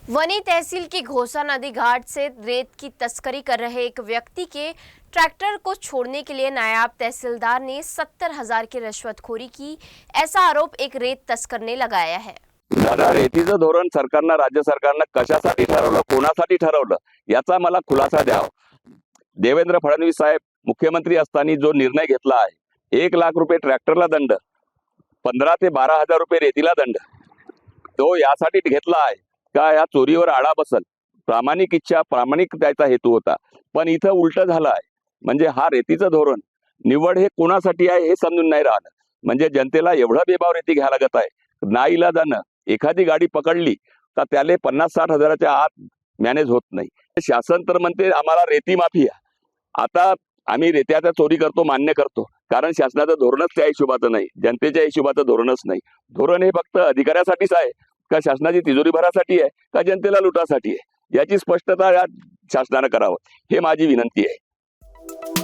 वनी तहसील की घोसा नदी घाट से रेत की तस्करी कर रहे एक व्यक्ति के ट्रैक्टर को छोड़ने के लिए नायब तहसीलदार ने 70,000 की रिश्वतखोरी की, ऐसा आरोप एक रेत तस्कर ने लगाया है। दादा, रेतीचं धोरण सरकारनं, राज्य सरकारनं कशासाठी ठरवलं, कोणासाठी ठरवलं याचा मला खुलासा द्यावा। देवेंद्र फडणवीस साहेब मुख्यमंत्री असताना जो निर्णय घेतला आहे, 1 लाख रुपये ट्रॅक्टरला दंड, 15 ते 12,000 रुपये रेतीला दंड, तो यासाठी घेतला आहे का या चोरीवर आळा बसल, प्रामाणिक इच्छा, प्रामाणिक त्याचा हेतू होता। पण इथं उलट झालं आहे, म्हणजे हा रेतीचं धोरण निवड हे कोणासाठी आहे हे समजून नाही राहिलं। म्हणजे जनतेला एवढं बेभाव रेती घ्यायला लागत आहे, नाईलाजानं एखादी गाडी पकडली तर त्याले 50-60 हजाराच्या आत मॅनेज होत नाही। शासन तर म्हणते आम्हाला रेती माफी आहे। आता आम्ही रेत्याचा चोरी करतो, मान्य करतो, कारण शासनाचं धोरणच त्या हिशोबाचं नाही, जनतेच्या हिशोबाचं धोरणच नाही। धोरण हे फक्त अधिकाऱ्यासाठीच आहे का शासनाची तिजोरी भरासाठी आहे का जनतेला लुटासाठी आहे, याची स्पष्टता या शासनानं करावं, हे माझी विनंती आहे।